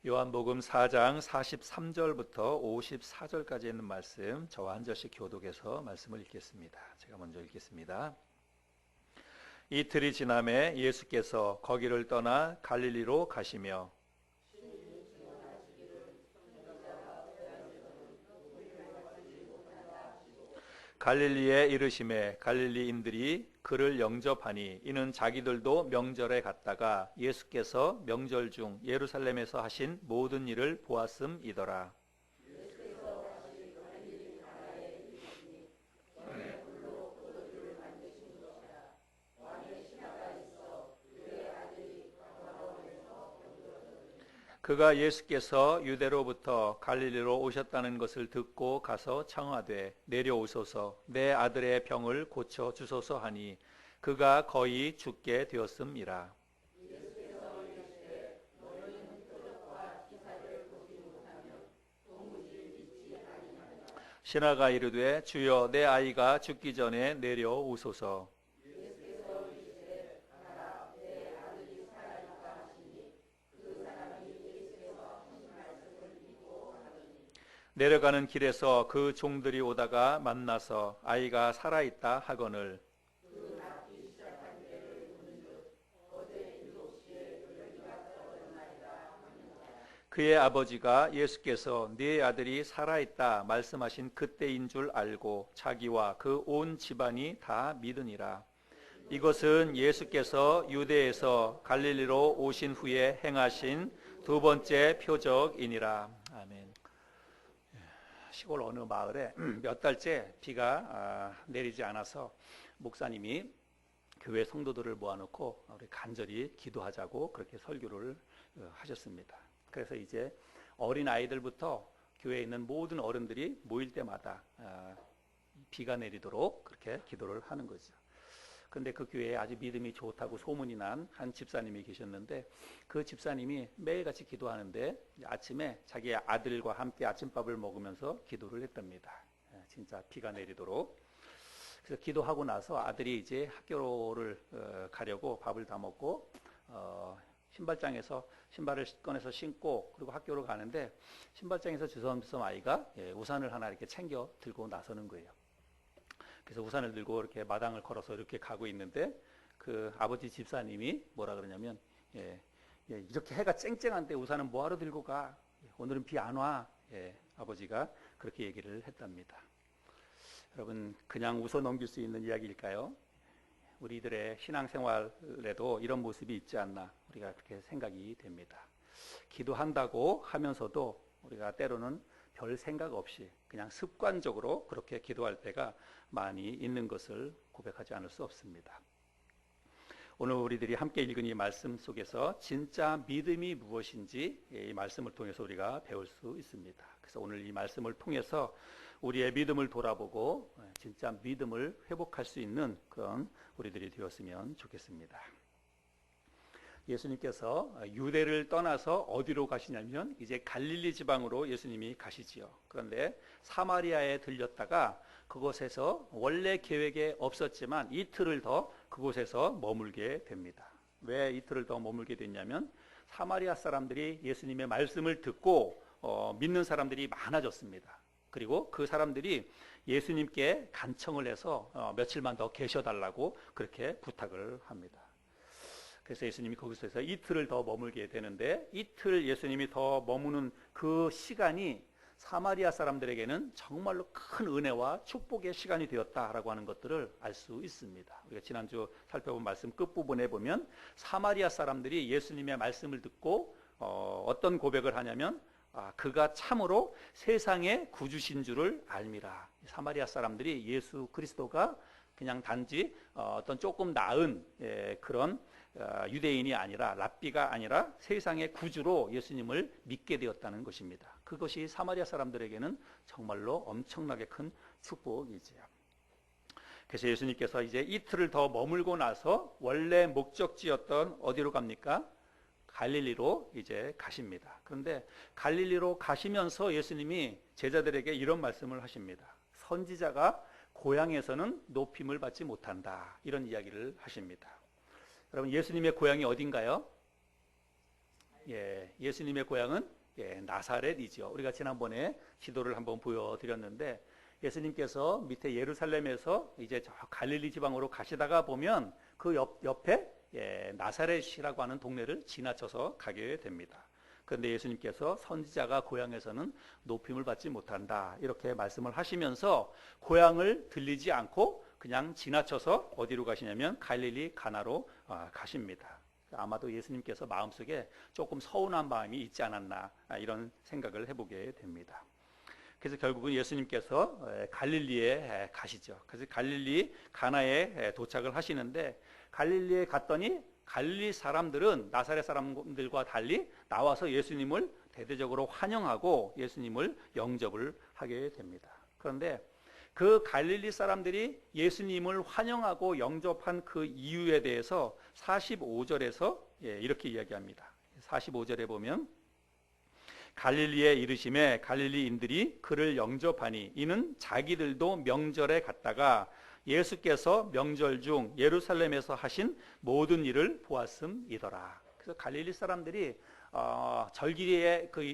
요한복음 4장 43절부터 54절까지 있는 말씀, 저와 한 절씩 교독해서 말씀을 읽겠습니다. 제가 먼저 읽겠습니다. 이틀이 지남에 예수께서 거기를 떠나 갈릴리로 가시며 갈릴리에 이르심에 갈릴리인들이 그를 영접하니 이는 자기들도 명절에 갔다가 예수께서 명절 중 예루살렘에서 하신 모든 일을 보았음이더라. 그가 예수께서 유대로부터 갈릴리로 오셨다는 것을 듣고 가서 청하되 내려오소서 내 아들의 병을 고쳐 주소서 하니 그가 거의 죽게 되었음이라. 신하가 이르되 주여 내 아이가 죽기 전에 내려오소서. 내려가는 길에서 그 종들이 오다가 만나서 아이가 살아있다 하거늘 그의 아버지가 예수께서 네 아들이 살아있다 말씀하신 그때인 줄 알고 자기와 그 온 집안이 다 믿으니라. 이것은 예수께서 유대에서 갈릴리로 오신 후에 행하신 두 번째 표적이니라. 아멘. 시골 어느 마을에 몇 달째 비가 내리지 않아서 목사님이 교회 성도들을 모아놓고 우리 간절히 기도하자고 그렇게 설교를 하셨습니다. 그래서 이제 어린 아이들부터 교회에 있는 모든 어른들이 모일 때마다 비가 내리도록 그렇게 기도를 하는 거죠. 그런데 그 교회에 아주 믿음이 좋다고 소문이 난 한 집사님이 계셨는데 그 집사님이 매일같이 기도하는데 아침에 자기 아들과 함께 아침밥을 먹으면서 기도를 했답니다. 진짜 비가 내리도록. 그래서 기도하고 나서 아들이 이제 학교를 가려고 밥을 다 먹고 신발장에서 신발을 꺼내서 신고 그리고 학교로 가는데 신발장에서 주섬주섬 아이가 우산을 하나 이렇게 챙겨 들고 나서는 거예요. 그래서 우산을 들고 이렇게 마당을 걸어서 이렇게 가고 있는데 그 아버지 집사님이 뭐라 그러냐면 이렇게 해가 쨍쨍한데 우산은 뭐하러 들고 가? 오늘은 비 안 와. 아버지가 그렇게 얘기를 했답니다. 여러분 그냥 웃어 넘길 수 있는 이야기일까요? 우리들의 신앙생활에도 이런 모습이 있지 않나 우리가 그렇게 생각이 됩니다. 기도한다고 하면서도 우리가 때로는 별 생각 없이 그냥 습관적으로 그렇게 기도할 때가 많이 있는 것을 고백하지 않을 수 없습니다. 오늘 우리들이 함께 읽은 이 말씀 속에서 진짜 믿음이 무엇인지 이 말씀을 통해서 우리가 배울 수 있습니다. 그래서 오늘 이 말씀을 통해서 우리의 믿음을 돌아보고 진짜 믿음을 회복할 수 있는 그런 우리들이 되었으면 좋겠습니다. 예수님께서 유대를 떠나서 어디로 가시냐면 이제 갈릴리 지방으로 예수님이 가시지요. 그런데 사마리아에 들렸다가 그곳에서 원래 계획에 없었지만 이틀을 더 그곳에서 머물게 됩니다. 왜 이틀을 더 머물게 됐냐면 사마리아 사람들이 예수님의 말씀을 듣고 믿는 사람들이 많아졌습니다. 그리고 그 사람들이 예수님께 간청을 해서 며칠만 더 계셔달라고 그렇게 부탁을 합니다. 그래서 예수님이 거기서 이틀을 더 머물게 되는데 이틀 예수님이 더 머무는 그 시간이 사마리아 사람들에게는 정말로 큰 은혜와 축복의 시간이 되었다라고 하는 것들을 알 수 있습니다. 우리가 지난주 살펴본 말씀 끝부분에 보면 사마리아 사람들이 예수님의 말씀을 듣고 어떤 고백을 하냐면 그가 참으로 세상의 구주신 줄을 알미라. 사마리아 사람들이 예수 그리스도가 그냥 단지 어떤 조금 나은 그런 유대인이 아니라 랍비가 아니라 세상의 구주로 예수님을 믿게 되었다는 것입니다. 그것이 사마리아 사람들에게는 정말로 엄청나게 큰 축복이지요. 그래서 예수님께서 이제 이틀을 더 머물고 나서 원래 목적지였던 어디로 갑니까? 갈릴리로 이제 가십니다. 그런데 갈릴리로 가시면서 예수님이 제자들에게 이런 말씀을 하십니다. 선지자가 고향에서는 높임을 받지 못한다. 이런 이야기를 하십니다. 여러분 예수님의 고향이 어딘가요? 예수님의 고향은 나사렛이죠. 우리가 지난번에 지도를 한번 보여드렸는데 예수님께서 밑에 예루살렘에서 이제 저 갈릴리 지방으로 가시다가 보면 그 옆에 나사렛이라고 하는 동네를 지나쳐서 가게 됩니다. 그런데 예수님께서 선지자가 고향에서는 높임을 받지 못한다 이렇게 말씀을 하시면서 고향을 들리지 않고 그냥 지나쳐서 어디로 가시냐면 갈릴리 가나로 가십니다. 아마도 예수님께서 마음속에 조금 서운한 마음이 있지 않았나 이런 생각을 해보게 됩니다. 그래서 결국은 예수님께서 갈릴리에 가시죠. 그래서 갈릴리 가나에 도착을 하시는데 갈릴리에 갔더니 갈릴리 사람들은 나사렛 사람들과 달리 나와서 예수님을 대대적으로 환영하고 예수님을 영접을 하게 됩니다. 그런데 그 갈릴리 사람들이 예수님을 환영하고 영접한 그 이유에 대해서 45절에서 이렇게 이야기합니다. 45절에 보면 갈릴리에 이르심에 갈릴리인들이 그를 영접하니 이는 자기들도 명절에 갔다가 예수께서 명절 중 예루살렘에서 하신 모든 일을 보았음이더라. 그래서 갈릴리 사람들이 절기에 그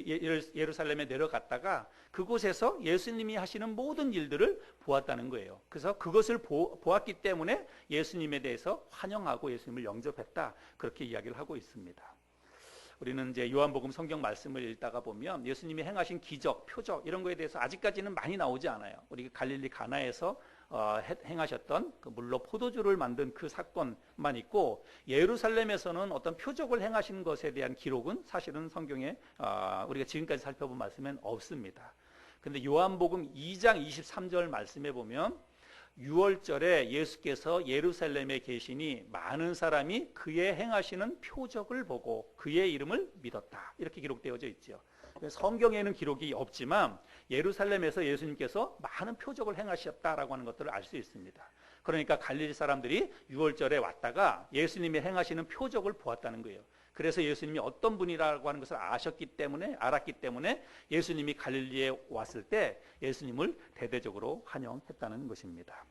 예루살렘에 내려갔다가 그곳에서 예수님이 하시는 모든 일들을 보았다는 거예요. 그래서 그것을 보았기 때문에 예수님에 대해서 환영하고 예수님을 영접했다 그렇게 이야기를 하고 있습니다. 우리는 이제 요한복음 성경 말씀을 읽다가 보면 예수님이 행하신 기적, 표적 이런 거에 대해서 아직까지는 많이 나오지 않아요. 우리 갈릴리 가나에서 행하셨던 그 물로 포도주를 만든 그 사건만 있고 예루살렘에서는 어떤 표적을 행하신 것에 대한 기록은 사실은 성경에 우리가 지금까지 살펴본 말씀엔 없습니다. 그런데 요한복음 2장 23절 말씀에 보면 6월절에 예수께서 예루살렘에 계시니 많은 사람이 그의 행하시는 표적을 보고 그의 이름을 믿었다 이렇게 기록되어져 있죠. 성경에는 기록이 없지만 예루살렘에서 예수님께서 많은 표적을 행하셨다라고 하는 것들을 알 수 있습니다. 그러니까 갈릴리 사람들이 6월절에 왔다가 예수님이 행하시는 표적을 보았다는 거예요. 그래서 예수님이 어떤 분이라고 하는 것을 알았기 때문에 예수님이 갈릴리에 왔을 때 예수님을 대대적으로 환영했다는 것입니다.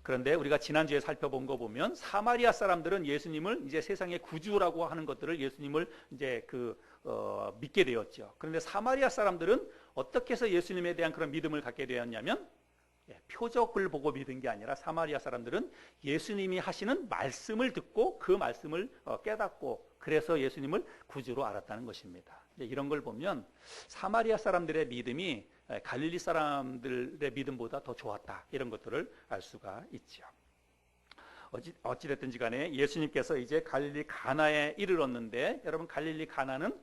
그런데 우리가 지난주에 살펴본 거 보면 사마리아 사람들은 예수님을 이제 세상의 구주라고 하는 것들을 예수님을 이제 믿게 되었죠. 그런데 사마리아 사람들은 어떻게 해서 예수님에 대한 그런 믿음을 갖게 되었냐면 표적을 보고 믿은 게 아니라 사마리아 사람들은 예수님이 하시는 말씀을 듣고 그 말씀을 깨닫고 그래서 예수님을 구주로 알았다는 것입니다. 이런 걸 보면 사마리아 사람들의 믿음이 갈릴리 사람들의 믿음보다 더 좋았다 이런 것들을 알 수가 있죠. 어찌됐든지 간에 예수님께서 이제 갈릴리 가나에 이르렀는데 여러분 갈릴리 가나는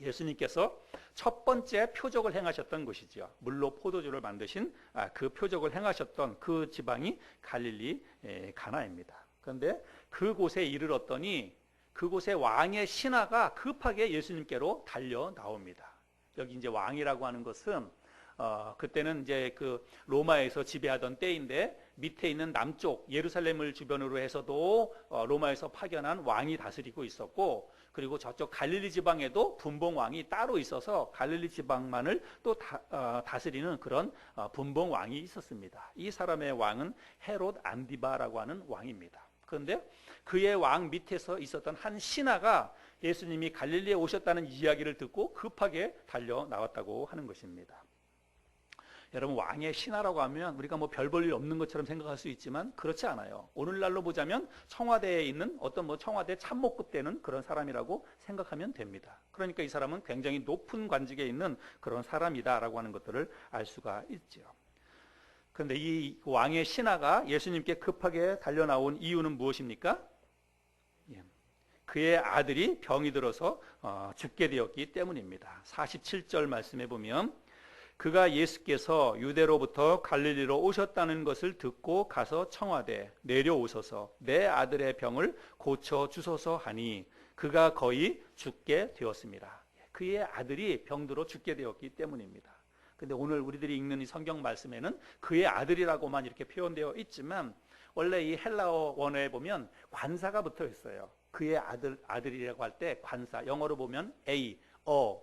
예수님께서 첫 번째 표적을 행하셨던 곳이죠. 물로 포도주를 만드신 그 표적을 행하셨던 그 지방이 갈릴리 가나입니다. 그런데 그곳에 이르렀더니 그곳의 왕의 신하가 급하게 예수님께로 달려 나옵니다. 여기 이제 왕이라고 하는 것은 그때는 이제 그 로마에서 지배하던 때인데 밑에 있는 남쪽 예루살렘을 주변으로 해서도 로마에서 파견한 왕이 다스리고 있었고 그리고 저쪽 갈릴리 지방에도 분봉 왕이 따로 있어서 갈릴리 지방만을 또 다스리는 그런 분봉 왕이 있었습니다. 이 사람의 왕은 헤롯 안디바라고 하는 왕입니다. 그런데 그의 왕 밑에서 있었던 한 신하가 예수님이 갈릴리에 오셨다는 이야기를 듣고 급하게 달려 나왔다고 하는 것입니다. 여러분 왕의 신하라고 하면 우리가 뭐 별 볼 일 없는 것처럼 생각할 수 있지만 그렇지 않아요. 오늘날로 보자면 청와대에 있는 어떤 청와대 참모급 되는 그런 사람이라고 생각하면 됩니다. 그러니까 이 사람은 굉장히 높은 관직에 있는 그런 사람이다라고 하는 것들을 알 수가 있죠. 그런데 이 왕의 신하가 예수님께 급하게 달려 나온 이유는 무엇입니까? 그의 아들이 병이 들어서 죽게 되었기 때문입니다. 47절 말씀해 보면 그가 예수께서 유대로부터 갈릴리로 오셨다는 것을 듣고 가서 청하되 내려오소서 내 아들의 병을 고쳐주소서 하니 그가 거의 죽게 되었습니다. 그의 아들이 병들어 죽게 되었기 때문입니다. 근데 오늘 우리들이 읽는 이 성경 말씀에는 그의 아들이라고만 이렇게 표현되어 있지만 원래 이 헬라어 원어에 보면 관사가 붙어 있어요. 그의 아들이라고 할 때 관사, 영어로 보면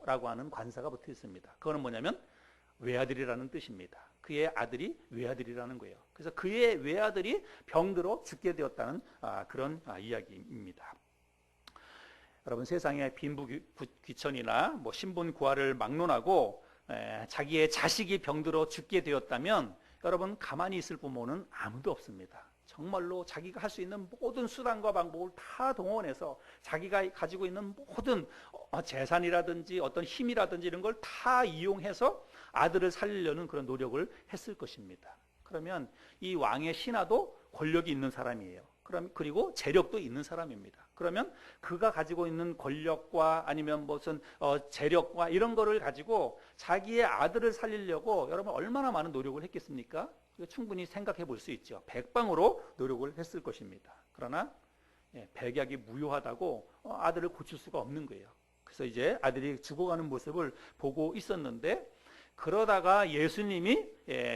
라고 하는 관사가 붙어 있습니다. 그거는 뭐냐면 외아들이라는 뜻입니다. 그의 아들이 외아들이라는 거예요. 그래서 그의 외아들이 병들어 죽게 되었다는 그런 이야기입니다. 여러분 세상에 빈부귀천이나 뭐 신분구화를 막론하고 자기의 자식이 병들어 죽게 되었다면 여러분 가만히 있을 부모는 아무도 없습니다. 정말로 자기가 할 수 있는 모든 수단과 방법을 다 동원해서 자기가 가지고 있는 모든 재산이라든지 어떤 힘이라든지 이런 걸 다 이용해서 아들을 살리려는 그런 노력을 했을 것입니다. 그러면 이 왕의 신하도 권력이 있는 사람이에요. 그리고 재력도 있는 사람입니다. 그러면 그가 가지고 있는 권력과 아니면 무슨 재력과 이런 거를 가지고 자기의 아들을 살리려고 여러분 얼마나 많은 노력을 했겠습니까? 충분히 생각해 볼 수 있죠. 백방으로 노력을 했을 것입니다. 그러나 백약이 무효하다고 아들을 고칠 수가 없는 거예요. 그래서 이제 아들이 죽어가는 모습을 보고 있었는데 그러다가 예수님이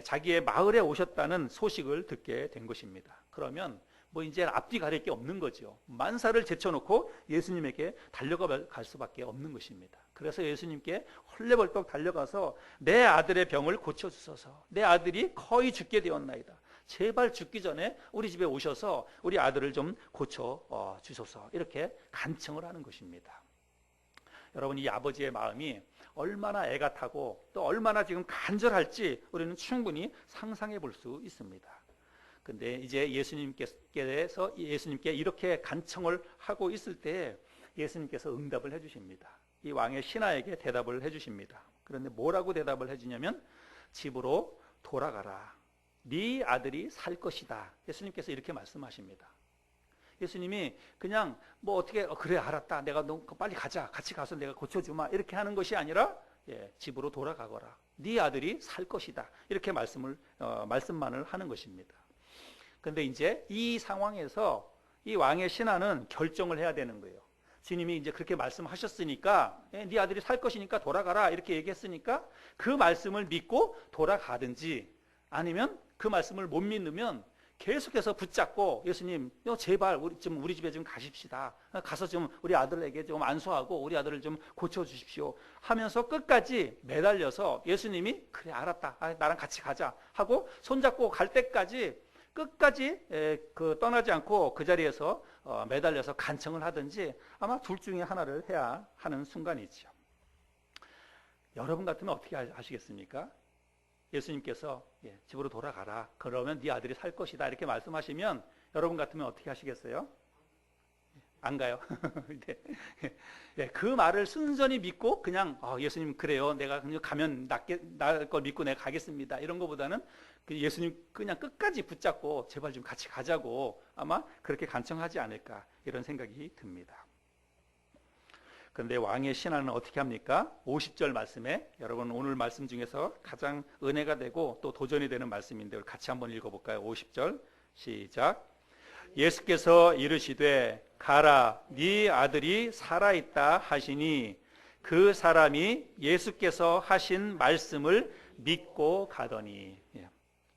자기의 마을에 오셨다는 소식을 듣게 된 것입니다. 그러면 뭐 이제 앞뒤 가릴 게 없는 거죠. 만사를 제쳐놓고 예수님에게 달려갈 수밖에 없는 것입니다. 그래서 예수님께 헐레벌떡 달려가서 내 아들의 병을 고쳐주소서. 내 아들이 거의 죽게 되었나이다. 제발 죽기 전에 우리 집에 오셔서 우리 아들을 좀 고쳐주소서. 이렇게 간청을 하는 것입니다. 여러분 이 아버지의 마음이 얼마나 애가 타고 또 얼마나 지금 간절할지 우리는 충분히 상상해 볼 수 있습니다. 근데 이제 예수님께 이렇게 간청을 하고 있을 때 예수님께서 응답을 해주십니다. 이 왕의 신하에게 대답을 해주십니다. 그런데 뭐라고 대답을 해주냐면 집으로 돌아가라. 네 아들이 살 것이다. 예수님께서 이렇게 말씀하십니다. 예수님이 그냥 뭐 어떻게 그래 알았다. 내가 너 빨리 가자. 같이 가서 내가 고쳐주마. 이렇게 하는 것이 아니라 집으로 돌아가거라. 네 아들이 살 것이다. 이렇게 말씀만을 하는 것입니다. 그런데 이제 이 상황에서 이 왕의 신하는 결정을 해야 되는 거예요. 주님이 이제 그렇게 말씀하셨으니까 네 아들이 살 것이니까 돌아가라 이렇게 얘기했으니까 그 말씀을 믿고 돌아가든지 아니면 그 말씀을 못 믿으면 계속해서 붙잡고 예수님 제발 우리 집에 좀 가십시다. 가서 좀 우리 아들에게 좀 안수하고 우리 아들을 좀 고쳐주십시오 하면서 끝까지 매달려서 예수님이 그래 알았다. 나랑 같이 가자 하고 손잡고 갈 때까지 끝까지 떠나지 않고 그 자리에서 매달려서 간청을 하든지 아마 둘 중에 하나를 해야 하는 순간이죠. 여러분 같으면 어떻게 하시겠습니까? 예수님께서 집으로 돌아가라. 그러면 네 아들이 살 것이다. 이렇게 말씀하시면 여러분 같으면 어떻게 하시겠어요? 안 가요. 그 말을 순전히 믿고 그냥 예수님 그래요. 내가 가면 나을 걸 믿고 내가 가겠습니다. 이런 것보다는 예수님 그냥 끝까지 붙잡고 제발 좀 같이 가자고 아마 그렇게 간청하지 않을까 이런 생각이 듭니다. 그런데 왕의 신하는 어떻게 합니까? 50절 말씀에 여러분 오늘 말씀 중에서 가장 은혜가 되고 또 도전이 되는 말씀인데 같이 한번 읽어볼까요? 50절 시작. 예수께서 이르시되 가라 네 아들이 살아있다 하시니 그 사람이 예수께서 하신 말씀을 믿고 가더니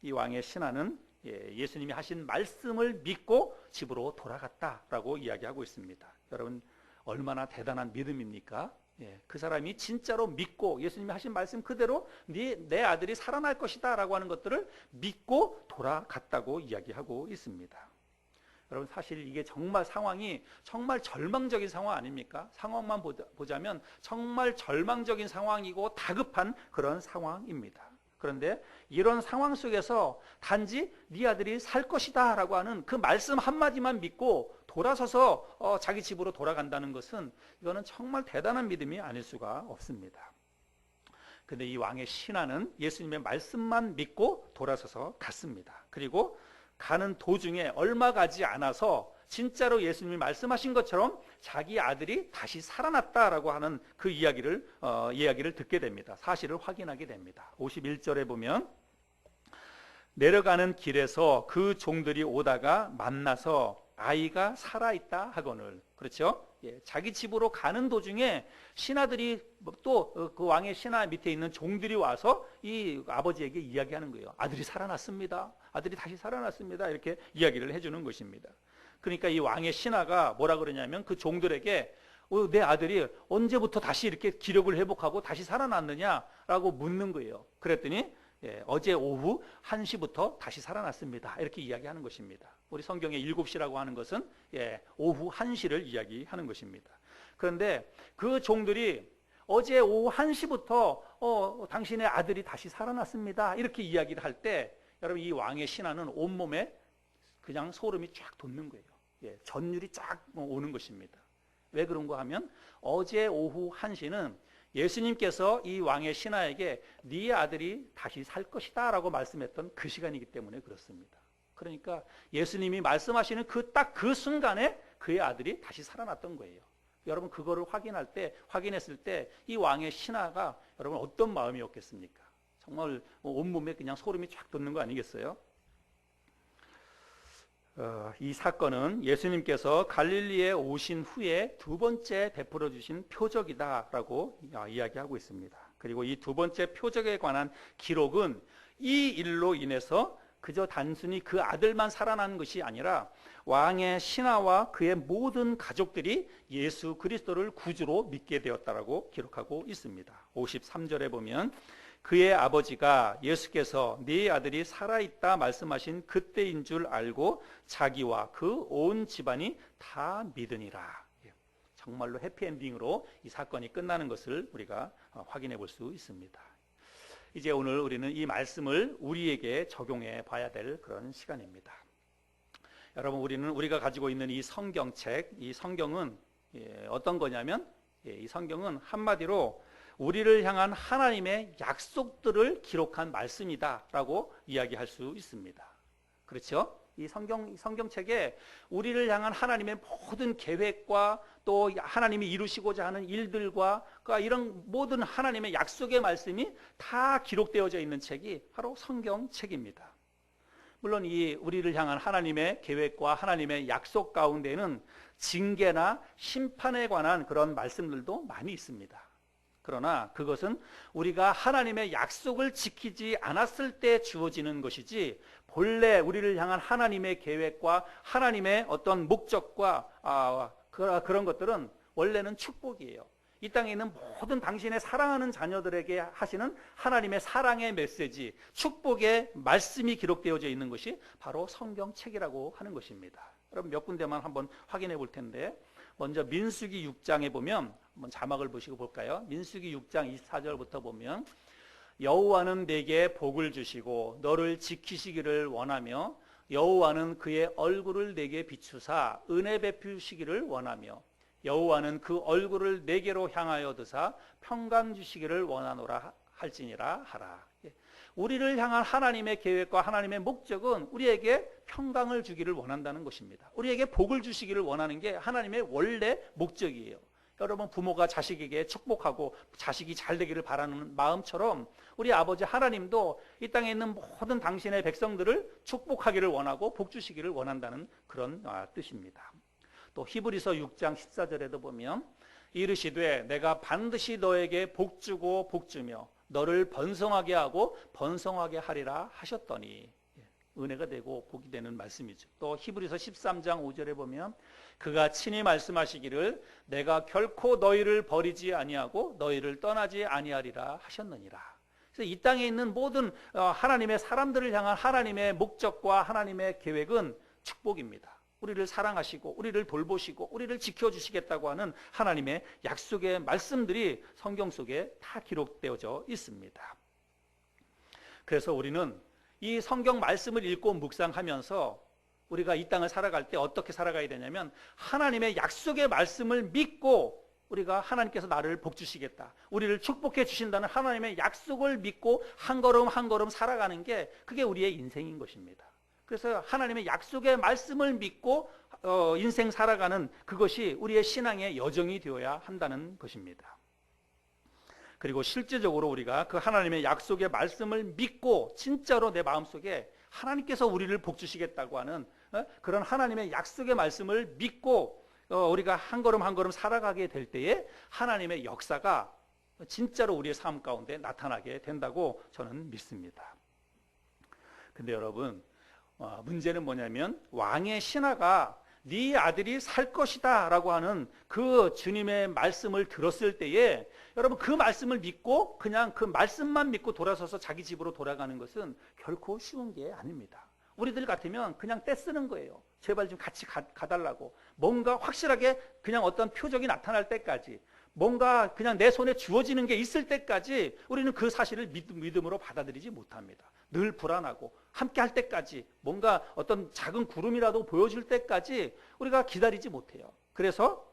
이 왕의 신하는 예수님이 하신 말씀을 믿고 집으로 돌아갔다라고 이야기하고 있습니다. 여러분 얼마나 대단한 믿음입니까? 그 사람이 진짜로 믿고 예수님이 하신 말씀 그대로 내 아들이 살아날 것이다 라고 하는 것들을 믿고 돌아갔다고 이야기하고 있습니다. 여러분 사실 이게 정말 상황이 정말 절망적인 상황 아닙니까? 상황만 보자면 정말 절망적인 상황이고 다급한 그런 상황입니다. 그런데 이런 상황 속에서 단지 네 아들이 살 것이다 라고 하는 그 말씀 한마디만 믿고 돌아서서 자기 집으로 돌아간다는 것은 이거는 정말 대단한 믿음이 아닐 수가 없습니다. 그런데 이 왕의 신하는 예수님의 말씀만 믿고 돌아서서 갔습니다. 그리고 가는 도중에 얼마 가지 않아서 진짜로 예수님이 말씀하신 것처럼 자기 아들이 다시 살아났다라고 하는 그 이야기를 듣게 됩니다. 사실을 확인하게 됩니다. 51절에 보면 내려가는 길에서 그 종들이 오다가 만나서 아이가 살아있다 하거늘. 그렇죠? 자기 집으로 가는 도중에 신하들이 또 그 왕의 신하 밑에 있는 종들이 와서 이 아버지에게 이야기하는 거예요. 아들이 살아났습니다. 아들이 다시 살아났습니다. 이렇게 이야기를 해주는 것입니다. 그러니까 이 왕의 신하가 뭐라 그러냐면 그 종들에게 내 아들이 언제부터 다시 이렇게 기력을 회복하고 다시 살아났느냐라고 묻는 거예요. 그랬더니 어제 오후 1시부터 다시 살아났습니다. 이렇게 이야기하는 것입니다. 우리 성경에 7시라고 하는 것은 오후 1시를 이야기하는 것입니다. 그런데 그 종들이 어제 오후 1시부터 당신의 아들이 다시 살아났습니다, 이렇게 이야기를 할 때 여러분, 이 왕의 신하는 온몸에 그냥 소름이 쫙 돋는 거예요. 예, 전율이 쫙 오는 것입니다. 왜 그런가 하면 어제 오후 1시는 예수님께서 이 왕의 신하에게 네 아들이 다시 살 것이다 라고 말씀했던 그 시간이기 때문에 그렇습니다. 그러니까 예수님이 말씀하시는 딱 그 순간에 그의 아들이 다시 살아났던 거예요. 여러분, 그거를 확인했을 때 이 왕의 신하가 여러분 어떤 마음이었겠습니까? 정말 온몸에 그냥 소름이 쫙 돋는 거 아니겠어요? 이 사건은 예수님께서 갈릴리에 오신 후에 두 번째 베풀어 주신 표적이다라고 이야기하고 있습니다. 그리고 이 두 번째 표적에 관한 기록은 이 일로 인해서 그저 단순히 그 아들만 살아난 것이 아니라 왕의 신하와 그의 모든 가족들이 예수 그리스도를 구주로 믿게 되었다라고 기록하고 있습니다. 53절에 보면 그의 아버지가 예수께서 네 아들이 살아있다 말씀하신 그때인 줄 알고 자기와 그 온 집안이 다 믿으니라. 정말로 해피엔딩으로 이 사건이 끝나는 것을 우리가 확인해 볼 수 있습니다. 이제 오늘 우리는 이 말씀을 우리에게 적용해 봐야 될 그런 시간입니다. 여러분, 우리가 가지고 있는 이 성경책, 이 성경은 어떤 거냐면 이 성경은 한마디로 우리를 향한 하나님의 약속들을 기록한 말씀이다라고 이야기할 수 있습니다. 그렇죠? 이 성경책에 우리를 향한 하나님의 모든 계획과 또 하나님이 이루시고자 하는 일들과 이런 모든 하나님의 약속의 말씀이 다 기록되어져 있는 책이 바로 성경책입니다. 물론 이 우리를 향한 하나님의 계획과 하나님의 약속 가운데는 징계나 심판에 관한 그런 말씀들도 많이 있습니다. 그러나 그것은 우리가 하나님의 약속을 지키지 않았을 때 주어지는 것이지, 본래 우리를 향한 하나님의 계획과 하나님의 어떤 목적과 그런 것들은 원래는 축복이에요. 이 땅에 있는 모든 당신의 사랑하는 자녀들에게 하시는 하나님의 사랑의 메시지, 축복의 말씀이 기록되어져 있는 것이 바로 성경책이라고 하는 것입니다. 여러분, 몇 군데만 한번 확인해 볼 텐데, 먼저 민수기 6장에 보면 한번 자막을 보시고 볼까요? 민수기 6장 24절부터 보면 여호와는 내게 복을 주시고 너를 지키시기를 원하며 여호와는 그의 얼굴을 내게 비추사 은혜 베푸시기를 원하며 여호와는 그 얼굴을 내게로 향하여 드사 평강 주시기를 원하노라 할지니라 하라. 우리를 향한 하나님의 계획과 하나님의 목적은 우리에게 평강을 주기를 원한다는 것입니다. 우리에게 복을 주시기를 원하는 게 하나님의 원래 목적이에요. 여러분, 부모가 자식에게 축복하고 자식이 잘 되기를 바라는 마음처럼 우리 아버지 하나님도 이 땅에 있는 모든 당신의 백성들을 축복하기를 원하고 복 주시기를 원한다는 그런 뜻입니다. 또 히브리서 6장 14절에도 보면 이르시되 내가 반드시 너에게 복 주고 복 주며 너를 번성하게 하고 번성하게 하리라 하셨더니, 은혜가 되고 복이 되는 말씀이죠. 또 히브리서 13장 5절에 보면 그가 친히 말씀하시기를 내가 결코 너희를 버리지 아니하고 너희를 떠나지 아니하리라 하셨느니라. 그래서 이 땅에 있는 모든 하나님의 사람들을 향한 하나님의 목적과 하나님의 계획은 축복입니다. 우리를 사랑하시고 우리를 돌보시고 우리를 지켜주시겠다고 하는 하나님의 약속의 말씀들이 성경 속에 다 기록되어져 있습니다. 그래서 우리는 이 성경 말씀을 읽고 묵상하면서 우리가 이 땅을 살아갈 때 어떻게 살아가야 되냐면, 하나님의 약속의 말씀을 믿고 우리가 하나님께서 나를 복 주시겠다, 우리를 축복해 주신다는 하나님의 약속을 믿고 한 걸음 한 걸음 살아가는 게 그게 우리의 인생인 것입니다. 그래서 하나님의 약속의 말씀을 믿고 인생 살아가는 그것이 우리의 신앙의 여정이 되어야 한다는 것입니다. 그리고 실제적으로 우리가 그 하나님의 약속의 말씀을 믿고 진짜로 내 마음속에 하나님께서 우리를 복 주시겠다고 하는 그런 하나님의 약속의 말씀을 믿고 우리가 한 걸음 한 걸음 살아가게 될 때에 하나님의 역사가 진짜로 우리의 삶 가운데 나타나게 된다고 저는 믿습니다. 근데 여러분, 문제는 뭐냐면 왕의 신하가 네 아들이 살 것이다 라고 하는 그 주님의 말씀을 들었을 때에 여러분, 그 말씀을 믿고 그냥 그 말씀만 믿고 돌아서서 자기 집으로 돌아가는 것은 결코 쉬운 게 아닙니다. 우리들 같으면 그냥 떼쓰는 거예요. 제발 좀 같이 가달라고. 뭔가 확실하게 그냥 어떤 표적이 나타날 때까지, 뭔가 그냥 내 손에 주어지는 게 있을 때까지 우리는 그 사실을 믿음으로 받아들이지 못합니다. 늘 불안하고 함께 할 때까지, 뭔가 어떤 작은 구름이라도 보여줄 때까지 우리가 기다리지 못해요. 그래서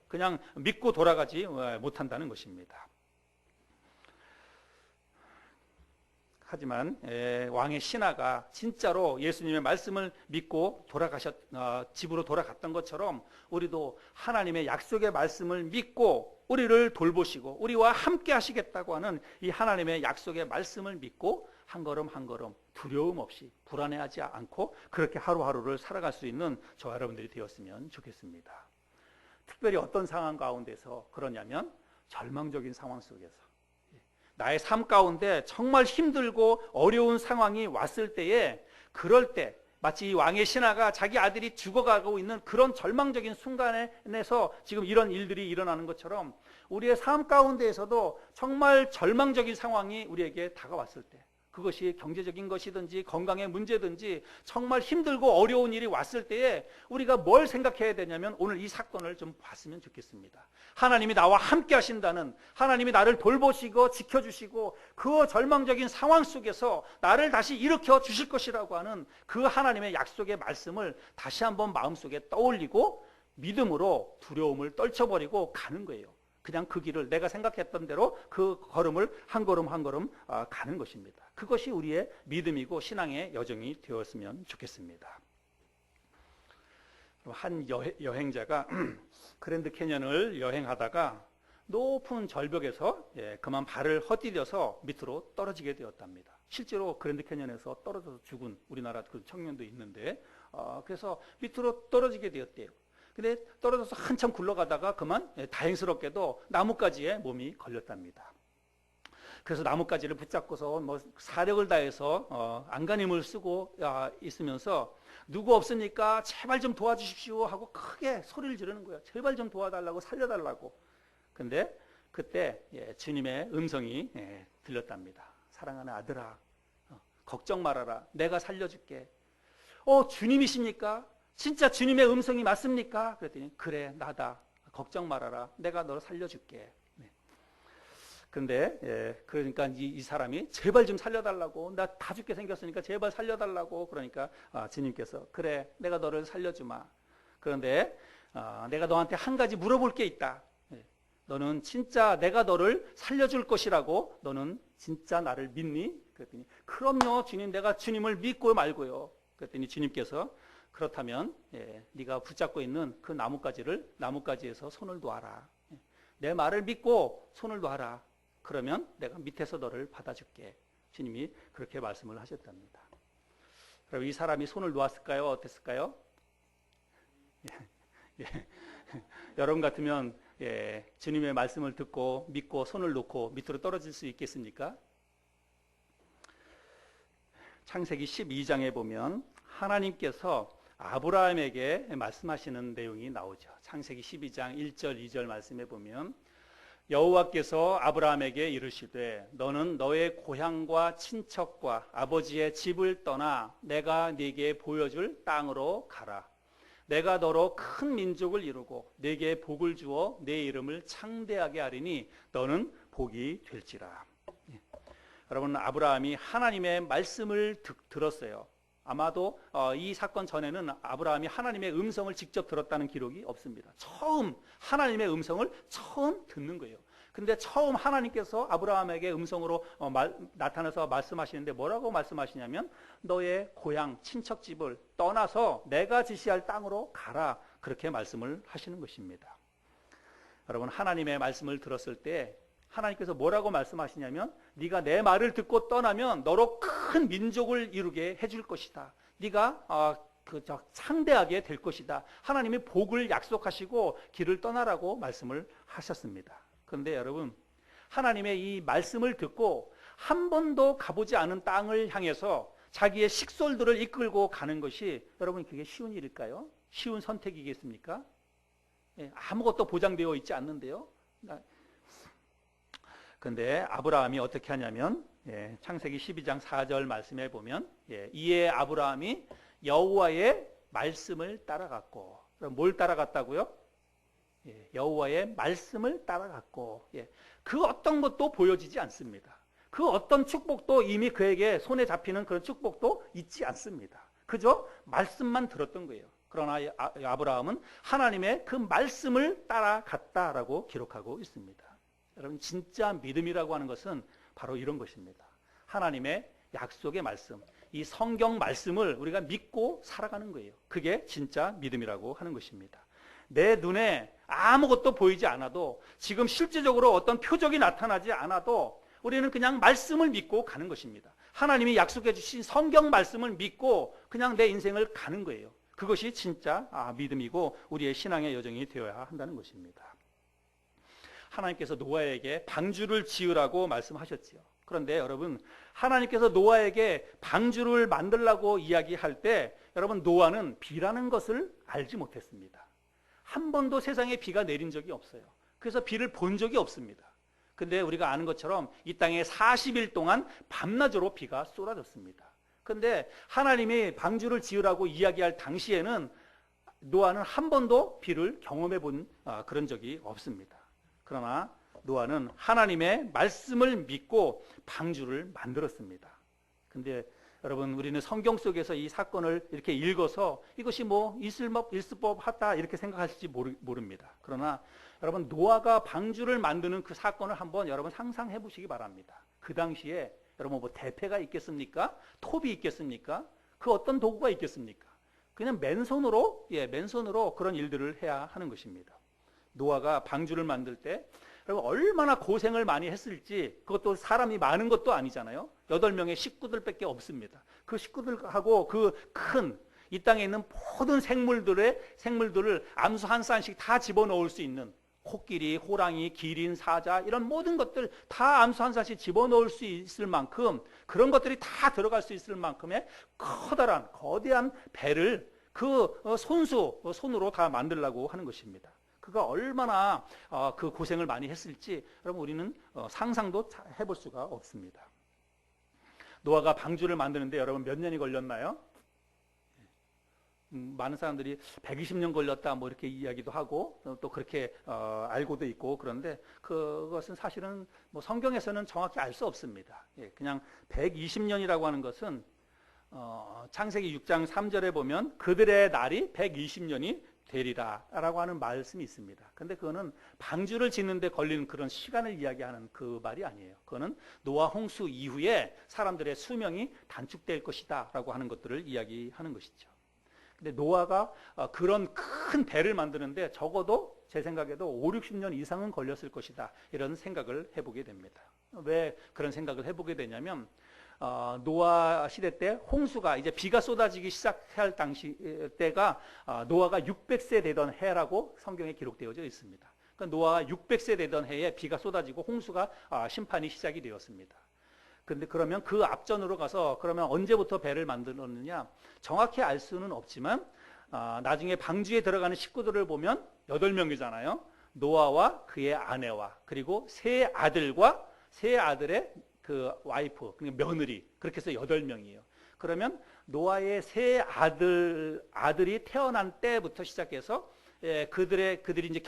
그냥 믿고 돌아가지 못한다는 것입니다. 하지만 왕의 신하가 진짜로 예수님의 말씀을 믿고 집으로 돌아갔던 것처럼 우리도 하나님의 약속의 말씀을 믿고 우리를 돌보시고 우리와 함께 하시겠다고 하는 이 하나님의 약속의 말씀을 믿고 한 걸음 한 걸음 두려움 없이 불안해하지 않고 그렇게 하루하루를 살아갈 수 있는 저와 여러분들이 되었으면 좋겠습니다. 특별히 어떤 상황 가운데서 그러냐면 절망적인 상황 속에서, 나의 삶 가운데 정말 힘들고 어려운 상황이 왔을 때에, 그럴 때 마치 이 왕의 신하가 자기 아들이 죽어가고 있는 그런 절망적인 순간에서 지금 이런 일들이 일어나는 것처럼 우리의 삶 가운데에서도 정말 절망적인 상황이 우리에게 다가왔을 때, 그것이 경제적인 것이든지 건강의 문제든지 정말 힘들고 어려운 일이 왔을 때에 우리가 뭘 생각해야 되냐면, 오늘 이 사건을 좀 봤으면 좋겠습니다. 하나님이 나와 함께 하신다는, 하나님이 나를 돌보시고 지켜주시고 그 절망적인 상황 속에서 나를 다시 일으켜 주실 것이라고 하는 그 하나님의 약속의 말씀을 다시 한번 마음속에 떠올리고 믿음으로 두려움을 떨쳐버리고 가는 거예요. 그냥 그 길을 내가 생각했던 대로 그 걸음을 한 걸음 한 걸음 가는 것입니다. 그것이 우리의 믿음이고 신앙의 여정이 되었으면 좋겠습니다. 한 여행자가 그랜드 캐년을 여행하다가 높은 절벽에서 그만 발을 헛디뎌서 밑으로 떨어지게 되었답니다. 실제로 그랜드 캐년에서 떨어져서 죽은 우리나라 그 청년도 있는데, 그래서 밑으로 떨어지게 되었대요. 근데 떨어져서 한참 굴러가다가 그만 다행스럽게도 나뭇가지에 몸이 걸렸답니다. 그래서 나뭇가지를 붙잡고서 사력을 다해서 안간힘을 쓰고 있으면서 누구 없으니까 제발 좀 도와주십시오 하고 크게 소리를 지르는 거예요. 제발 좀 도와달라고, 살려달라고. 근데 그때 주님의 음성이 들렸답니다. 사랑하는 아들아, 걱정 말아라. 내가 살려줄게. 주님이십니까? 진짜 주님의 음성이 맞습니까? 그랬더니 그래, 나다. 걱정 말아라. 내가 너를 살려줄게. 근데 그러니까 이 사람이 제발 좀 살려달라고, 나 다 죽게 생겼으니까 제발 살려달라고. 그러니까 주님께서 그래, 내가 너를 살려주마. 그런데 내가 너한테 한 가지 물어볼 게 있다. 너는 진짜 내가 너를 살려줄 것이라고, 너는 진짜 나를 믿니? 그랬더니 그럼요 주님, 내가 주님을 믿고 말고요. 그랬더니 주님께서 그렇다면 네가 붙잡고 있는 그 나뭇가지에서 손을 놓아라. 내 말을 믿고 손을 놓아라. 그러면 내가 밑에서 너를 받아줄게. 주님이 그렇게 말씀을 하셨답니다. 그럼 이 사람이 손을 놓았을까요? 어땠을까요? 여러분 같으면 주님의 말씀을 듣고 믿고 손을 놓고 밑으로 떨어질 수 있겠습니까? 창세기 12장에 보면 하나님께서 아브라함에게 말씀하시는 내용이 나오죠. 창세기 12장 1절 2절 말씀에 보면 여호와께서 아브라함에게 이르시되 너는 너의 고향과 친척과 아버지의 집을 떠나 내가 네게 보여줄 땅으로 가라. 내가 너로 큰 민족을 이루고 네게 복을 주어 네 이름을 창대하게 하리니 너는 복이 될지라. 여러분, 아브라함이 하나님의 말씀을 들었어요. 아마도 이 사건 전에는 아브라함이 하나님의 음성을 직접 들었다는 기록이 없습니다. 처음 하나님의 음성을 처음 듣는 거예요. 근데 처음 하나님께서 아브라함에게 음성으로 나타나서 말씀하시는데 뭐라고 말씀하시냐면 너의 고향 친척집을 떠나서 내가 지시할 땅으로 가라. 그렇게 말씀을 하시는 것입니다. 여러분, 하나님의 말씀을 들었을 때 하나님께서 뭐라고 말씀하시냐면 네가 내 말을 듣고 떠나면 너로 큰 민족을 이루게 해줄 것이다. 네가 창대하게 될 것이다. 하나님이 복을 약속하시고 길을 떠나라고 말씀을 하셨습니다. 그런데 여러분, 하나님의 이 말씀을 듣고 한 번도 가보지 않은 땅을 향해서 자기의 식솔들을 이끌고 가는 것이, 여러분, 그게 쉬운 일일까요? 쉬운 선택이겠습니까? 아무것도 보장되어 있지 않는데요. 근데 아브라함이 어떻게 하냐면 창세기 12장 4절 말씀에 보면 이에 아브라함이 여호와의 말씀을 따라갔고, 그럼 뭘 따라갔다고요? 여호와의 말씀을 따라갔고, 그 어떤 것도 보여지지 않습니다. 그 어떤 축복도 이미 그에게 손에 잡히는 그런 축복도 있지 않습니다. 그저 말씀만 들었던 거예요. 그러나 아브라함은 하나님의 그 말씀을 따라갔다라고 기록하고 있습니다. 여러분, 진짜 믿음이라고 하는 것은 바로 이런 것입니다. 하나님의 약속의 말씀, 이 성경 말씀을 우리가 믿고 살아가는 거예요. 그게 진짜 믿음이라고 하는 것입니다. 내 눈에 아무것도 보이지 않아도, 지금 실제적으로 어떤 표적이 나타나지 않아도 우리는 그냥 말씀을 믿고 가는 것입니다. 하나님이 약속해 주신 성경 말씀을 믿고 그냥 내 인생을 가는 거예요. 그것이 진짜 믿음이고 우리의 신앙의 여정이 되어야 한다는 것입니다. 하나님께서 노아에게 방주를 지으라고 말씀하셨지요. 그런데 여러분, 하나님께서 노아에게 방주를 만들라고 이야기할 때 여러분, 노아는 비라는 것을 알지 못했습니다. 한 번도 세상에 비가 내린 적이 없어요. 그래서 비를 본 적이 없습니다. 근데 우리가 아는 것처럼 이 땅에 40일 동안 밤낮으로 비가 쏟아졌습니다. 근데 하나님이 방주를 지으라고 이야기할 당시에는 노아는 한 번도 비를 경험해 본 그런 적이 없습니다. 그러나 노아는 하나님의 말씀을 믿고 방주를 만들었습니다. 근데 여러분, 우리는 성경 속에서 이 사건을 이렇게 읽어서 이것이 뭐 있을 법하다 이렇게 생각하실지 모릅니다. 그러나 여러분, 노아가 방주를 만드는 그 사건을 한번 여러분 상상해 보시기 바랍니다. 그 당시에 여러분, 뭐 대패가 있겠습니까? 톱이 있겠습니까? 그 어떤 도구가 있겠습니까? 그냥 맨손으로 그런 일들을 해야 하는 것입니다. 노아가 방주를 만들 때 여러분, 얼마나 고생을 많이 했을지, 그것도 사람이 많은 것도 아니잖아요. 8명의 식구들밖에 없습니다. 그 식구들하고 그 큰 이 땅에 있는 모든 생물들을 암수 한 쌍씩 다 집어넣을 수 있는 코끼리, 호랑이, 기린, 사자, 이런 모든 것들 다 암수 한 쌍씩 집어넣을 수 있을 만큼, 그런 것들이 다 들어갈 수 있을 만큼의 커다란 거대한 배를 그 손으로 다 만들려고 하는 것입니다. 그가 얼마나 그 고생을 많이 했을지 여러분, 우리는 상상도 해볼 수가 없습니다. 노아가 방주를 만드는데 여러분, 몇 년이 걸렸나요? 많은 사람들이 120년 걸렸다 뭐 이렇게 이야기도 하고 또 그렇게 알고도 있고, 그런데 그것은 사실은 뭐 성경에서는 정확히 알 수 없습니다. 그냥 120년이라고 하는 것은 창세기 6장 3절에 보면 그들의 날이 120년이 되리라 라고 하는 말씀이 있습니다. 근데 그거는 방주를 짓는데 걸리는 그런 시간을 이야기하는 그 말이 아니에요. 그거는 노아 홍수 이후에 사람들의 수명이 단축될 것이다 라고 하는 것들을 이야기하는 것이죠. 근데 노아가 그런 큰 배를 만드는데 적어도 제 생각에도 5, 60년 이상은 걸렸을 것이다, 이런 생각을 해보게 됩니다. 왜 그런 생각을 해보게 되냐면 노아 시대 때 홍수가 이제 비가 쏟아지기 시작할 당시 때가 노아가 600세 되던 해라고 성경에 기록되어져 있습니다. 그러니까 노아가 600세 되던 해에 비가 쏟아지고 홍수가 심판이 시작이 되었습니다. 근데 그러면 그 앞전으로 가서 그러면 언제부터 배를 만들었느냐 정확히 알 수는 없지만 나중에 방주에 들어가는 식구들을 보면 8명이잖아요. 노아와 그의 아내와 그리고 세 아들과 세 아들의 그 와이프, 그러니까 며느리, 그렇게 해서 8명이에요. 그러면 노아의 세 아들이 태어난 때부터 시작해서 그들이 이제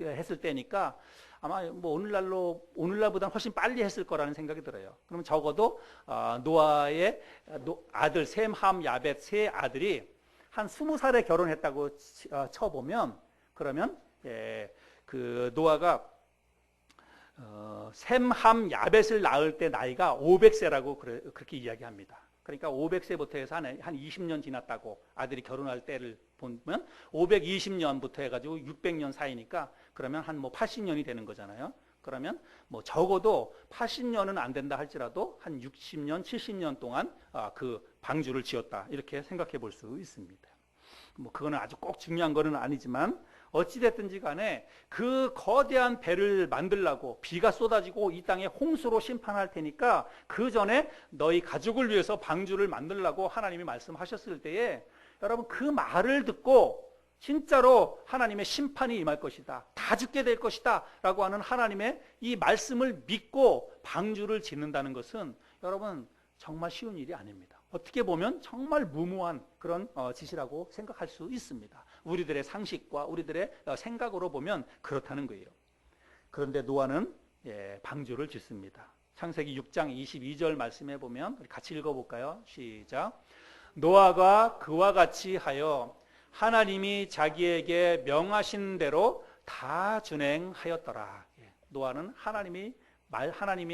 했을 때니까 아마 뭐 오늘날보다는 훨씬 빨리 했을 거라는 생각이 들어요. 그러면 적어도 노아의 아들 셈, 함, 야벳 세 아들이 한 20살에 결혼했다고 쳐보면, 그러면 그 노아가 셈, 함, 야벳을 낳을 때 나이가 500세라고 그렇게 이야기합니다. 그러니까 500세부터 해서 한 20년 지났다고, 아들이 결혼할 때를 보면 520년부터 해가지고 600년 사이니까 그러면 한 뭐 80년이 되는 거잖아요. 그러면 뭐 적어도 80년은 안 된다 할지라도 한 60년, 70년 동안 그 방주를 지었다, 이렇게 생각해 볼 수 있습니다. 뭐 그거는 아주 꼭 중요한 거는 아니지만 어찌됐든지 간에 그 거대한 배를 만들려고 비가 쏟아지고 이 땅에 홍수로 심판할 테니까 그 전에 너희 가족을 위해서 방주를 만들려고 하나님이 말씀하셨을 때에 여러분, 그 말을 듣고 진짜로 하나님의 심판이 임할 것이다. 다 죽게 될 것이다. 라고 하는 하나님의 이 말씀을 믿고 방주를 짓는다는 것은 여러분 정말 쉬운 일이 아닙니다. 어떻게 보면 정말 무모한 그런 짓이라고 생각할 수 있습니다. 우리들의 상식과 우리들의 생각으로 보면 그렇다는 거예요. 그런데 노아는 방주를 짓습니다. 창세기 6장 22절 말씀해 보면 우리 같이 읽어볼까요? 시작. 노아가 그와 같이 하여 하나님이 자기에게 명하신 대로 다 준행하였더라. 노아는 하나님이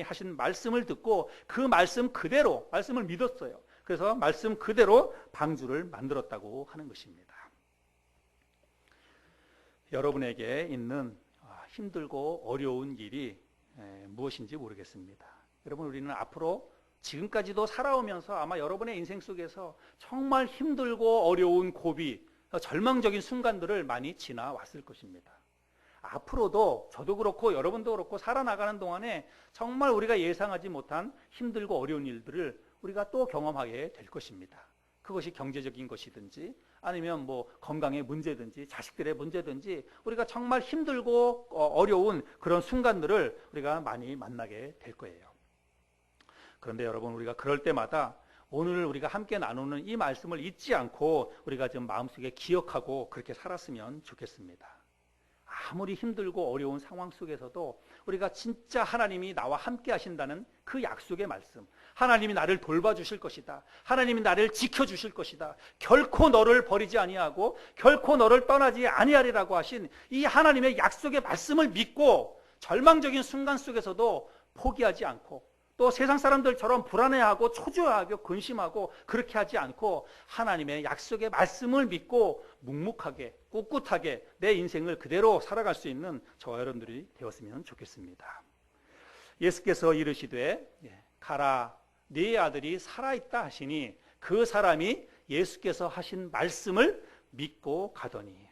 하신 말씀을 듣고 그 말씀 그대로 말씀을 믿었어요. 그래서 말씀 그대로 방주를 만들었다고 하는 것입니다. 여러분에게 있는 힘들고 어려운 일이 무엇인지 모르겠습니다. 여러분, 우리는 앞으로 지금까지도 살아오면서 아마 여러분의 인생 속에서 정말 힘들고 어려운 고비, 절망적인 순간들을 많이 지나왔을 것입니다. 앞으로도 저도 그렇고 여러분도 그렇고 살아나가는 동안에 정말 우리가 예상하지 못한 힘들고 어려운 일들을 우리가 또 경험하게 될 것입니다. 그것이 경제적인 것이든지 아니면 뭐 건강의 문제든지 자식들의 문제든지 우리가 정말 힘들고 어려운 그런 순간들을 우리가 많이 만나게 될 거예요. 그런데 여러분, 우리가 그럴 때마다 오늘 우리가 함께 나누는 이 말씀을 잊지 않고 우리가 좀 마음속에 기억하고 그렇게 살았으면 좋겠습니다. 아무리 힘들고 어려운 상황 속에서도 우리가 진짜 하나님이 나와 함께 하신다는 그 약속의 말씀, 하나님이 나를 돌봐주실 것이다, 하나님이 나를 지켜주실 것이다, 결코 너를 버리지 아니하고 결코 너를 떠나지 아니하리라고 하신 이 하나님의 약속의 말씀을 믿고 절망적인 순간 속에서도 포기하지 않고 또 세상 사람들처럼 불안해하고 초조하고 근심하고 그렇게 하지 않고 하나님의 약속의 말씀을 믿고 묵묵하게 꿋꿋하게 내 인생을 그대로 살아갈 수 있는 저와 여러분들이 되었으면 좋겠습니다. 예수께서 이르시되 가라, 네 아들이 살아있다 하시니 그 사람이 예수께서 하신 말씀을 믿고 가더니,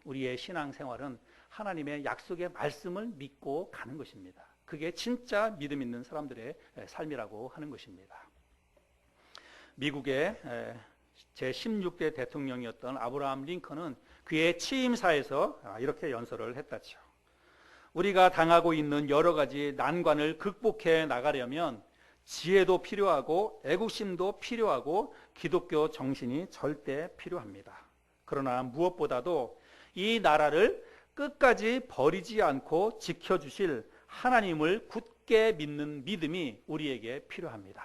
우리의 신앙생활은 하나님의 약속의 말씀을 믿고 가는 것입니다. 그게 진짜 믿음 있는 사람들의 삶이라고 하는 것입니다. 미국의 제16대 대통령이었던 아브라함 링컨은 그의 취임사에서 이렇게 연설을 했다죠. 우리가 당하고 있는 여러 가지 난관을 극복해 나가려면 지혜도 필요하고 애국심도 필요하고 기독교 정신이 절대 필요합니다. 그러나 무엇보다도 이 나라를 끝까지 버리지 않고 지켜주실 하나님을 굳게 믿는 믿음이 우리에게 필요합니다.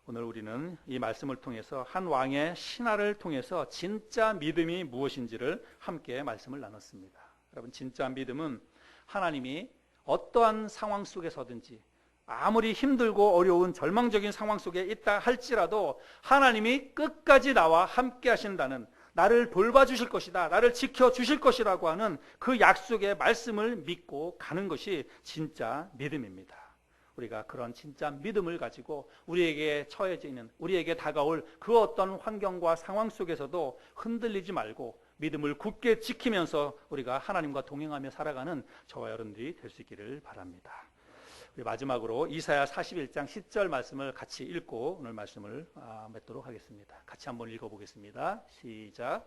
오늘 우리는 이 말씀을 통해서 한 왕의 신화를 통해서 진짜 믿음이 무엇인지를 함께 말씀을 나눴습니다. 여러분, 진짜 믿음은 하나님이 어떠한 상황 속에서든지 아무리 힘들고 어려운 절망적인 상황 속에 있다 할지라도 하나님이 끝까지 나와 함께 하신다는, 나를 돌봐주실 것이다, 나를 지켜주실 것이라고 하는 그 약속의 말씀을 믿고 가는 것이 진짜 믿음입니다. 우리가 그런 진짜 믿음을 가지고 우리에게 처해져 있는, 우리에게 다가올 그 어떤 환경과 상황 속에서도 흔들리지 말고 믿음을 굳게 지키면서 우리가 하나님과 동행하며 살아가는 저와 여러분들이 될 수 있기를 바랍니다. 우리 마지막으로 이사야 41장 10절 말씀을 같이 읽고 오늘 말씀을 맺도록 하겠습니다. 같이 한번 읽어보겠습니다. 시작.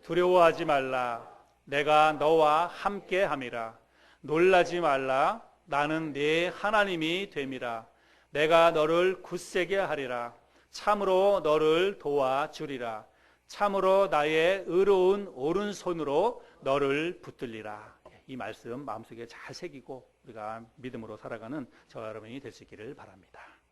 두려워하지 말라. 내가 너와 함께 함이라. 놀라지 말라. 나는 네 하나님이 됨이라. 내가 너를 굳세게 하리라. 참으로 너를 도와주리라. 참으로 나의 의로운 오른손으로 너를 붙들리라. 이 말씀 마음속에 잘 새기고 우리가 믿음으로 살아가는 저와 여러분이 될 수 있기를 바랍니다.